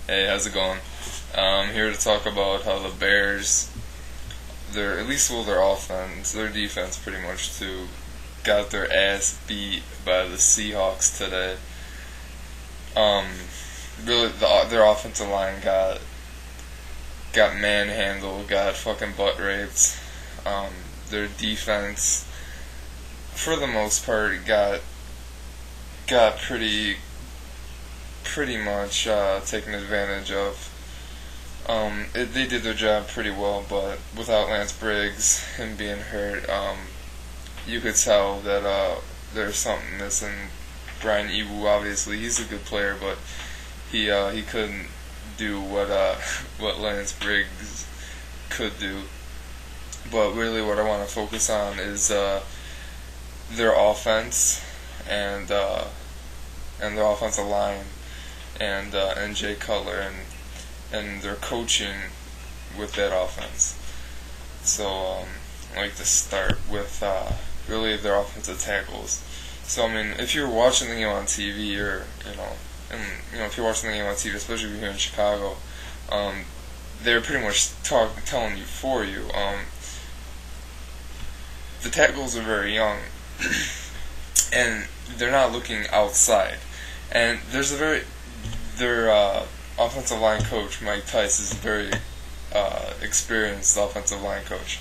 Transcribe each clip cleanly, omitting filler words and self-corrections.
Hey, how's it going? I'm here to talk about how the Bears, their offense, their defense pretty much too, got their ass beat by the Seahawks today. Um, really, their offensive line got manhandled, got fucking butt raped. Their defense, for the most part, got pretty much taken advantage of. They did their job pretty well, but without Lance Briggs, him being hurt, you could tell that there's something missing. Brian Ebu, obviously, he's a good player, but he couldn't do what Lance Briggs could do. But really, what I want to focus on is their offense and their offensive line and Jay Cutler and their coaching with that offense. So I like to start with really their offensive tackles. So I mean, if you're watching the game on TV, or if you're watching the game on TV, especially if you're here in Chicago, they're pretty much telling you for you. The tackles are very young, and they're not looking outside. And their offensive line coach, Mike Tice, is a very experienced offensive line coach.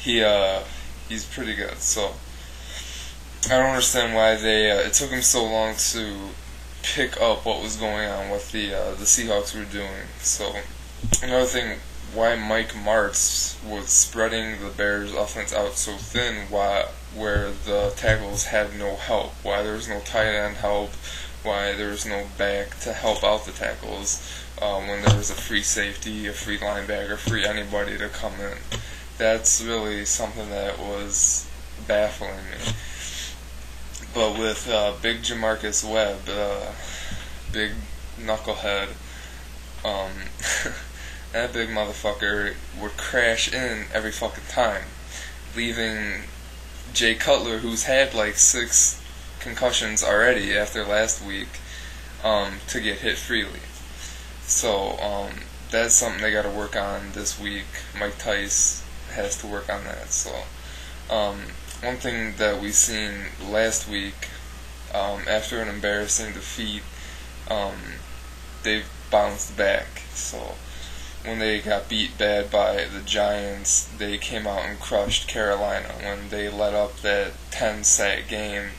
He's pretty good. So I don't understand why it took him so long to pick up what was going on, what the Seahawks were doing. So another thing, why Mike Martz was spreading the Bears' offense out so thin, where the tackles had no help, why there was no tight end help, why there was no back to help out the tackles when there was a free safety, a free linebacker, free anybody to come in. That's really something that was baffling me. But with big Jamarcus Webb, big knucklehead, that big motherfucker would crash in every fucking time, leaving Jay Cutler, who's had like 6 concussions already after last week, to get hit freely. So that's something they got to work on this week. Mike Tice has to work on that. So one thing that we seen last week, after an embarrassing defeat, they bounced back. So when they got beat bad by the Giants, they came out and crushed Carolina. When they let up that 10-sack game,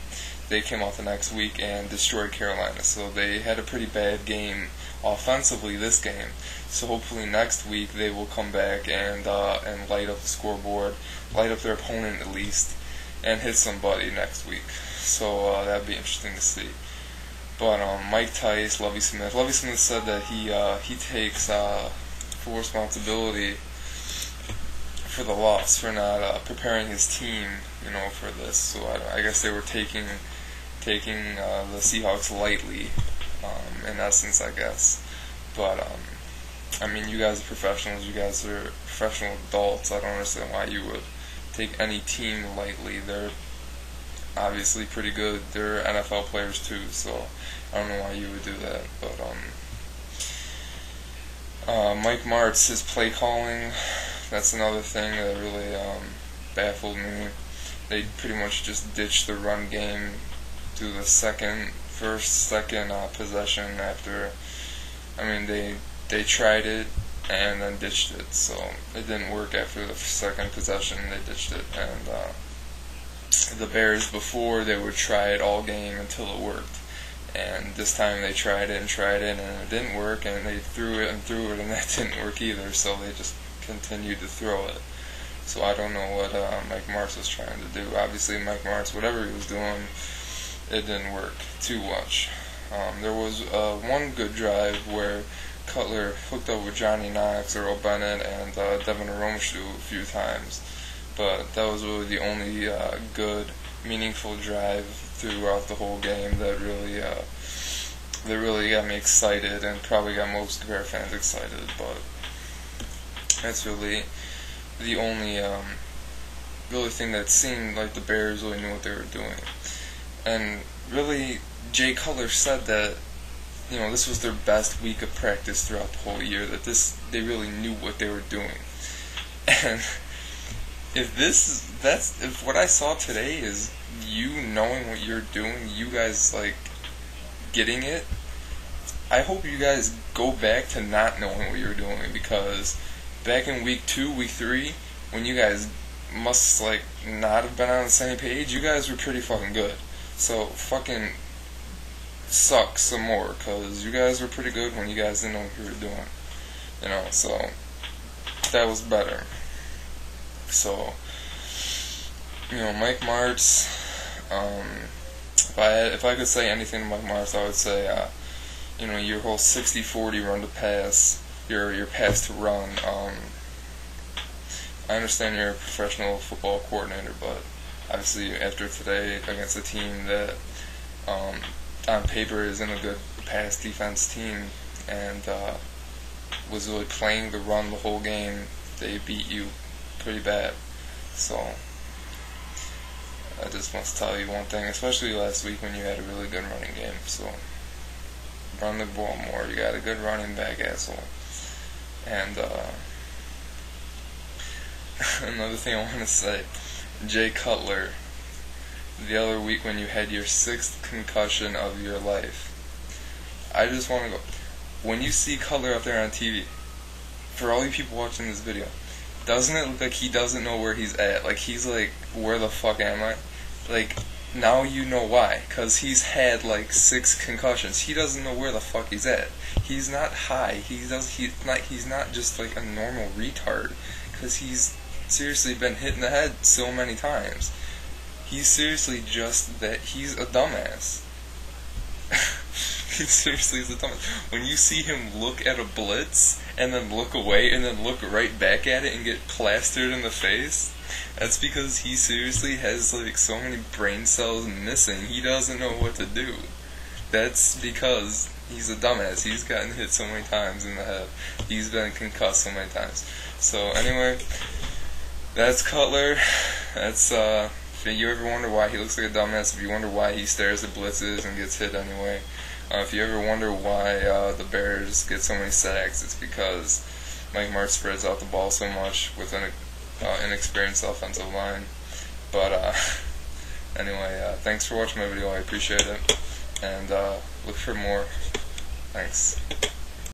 they came out the next week and destroyed Carolina. So they had a pretty bad game offensively this game. So hopefully next week they will come back and light up the scoreboard, light up their opponent at least, and hit somebody next week. So that'd be interesting to see. But Mike Tice, Lovie Smith said that he takes full responsibility for the loss, for not preparing his team, for this. So I guess they were taking the Seahawks lightly, in essence, I guess. But I mean, you guys are professionals. You guys are professional adults. I don't understand why you would take any team lightly. They're obviously pretty good. They're NFL players too, so I don't know why you would do that. But Mike Martz, his play calling, that's another thing that really baffled me. They pretty much just ditched the run game through the first, second possession after. I mean, they tried it and then ditched it. So it didn't work after the second possession. They ditched it, and the Bears, before, they would try it all game until it worked. And this time they tried it and it didn't work, and they threw it, and that didn't work either. So they just continued to throw it. So I don't know what Mike Martz was trying to do. Obviously, Mike Martz, whatever he was doing, it didn't work too much. There was one good drive where Cutler hooked up with Johnny Knox, Earl Bennett, and Devin Aromshu a few times. But that was really the only good, meaningful drive throughout the whole game that really got me excited, and probably got most Bear fans excited. But that's really the only thing that seemed like the Bears really knew what they were doing. And really, Jay Cutler said that this was their best week of practice throughout the whole year. That they really knew what they were doing. And if what I saw today is you knowing what you're doing, you guys like getting it, I hope you guys go back to not knowing what you're doing, because back in week 2, week 3, when you guys must like not have been on the same page, you guys were pretty fucking good. So fucking suck some more, because you guys were pretty good when you guys didn't know what you were doing. So that was better. So, Mike Martz, if I could say anything to Mike Martz, I would say, your whole 60-40 run to pass, your pass to run, I understand you're a professional football coordinator, but obviously after today against a team that on paper isn't a good pass defense team and was really playing the run the whole game, they beat you pretty bad. So I just want to tell you one thing, especially last week when you had a really good running game. So run the ball more. You got a good running back, asshole. And another thing I want to say, Jay Cutler, the other week when you had your 6th concussion of your life, I just want to go, when you see Cutler up there on TV, for all you people watching this video, doesn't it look like he doesn't know where he's at? Like, he's like, where the fuck am I? Like, now you know why. Because he's had, like, 6 concussions. He doesn't know where the fuck he's at. He's not high. He's not just, like, a normal retard. Because he's seriously been hit in the head so many times. He's seriously just that. He's a dumbass. He seriously is a dumbass. When you see him look at a blitz and then look away and then look right back at it and get plastered in the face, that's because he seriously has like so many brain cells missing. He doesn't know what to do. That's because he's a dumbass. He's gotten hit so many times in the head. He's been concussed so many times. So anyway, that's Cutler. That's if you ever wonder why he looks like a dumbass, if you wonder why he stares at blitzes and gets hit anyway, if you ever wonder why the Bears get so many sacks, it's because Mike Martz spreads out the ball so much with an inexperienced offensive line. But anyway, thanks for watching my video. I appreciate it, and look for more. Thanks.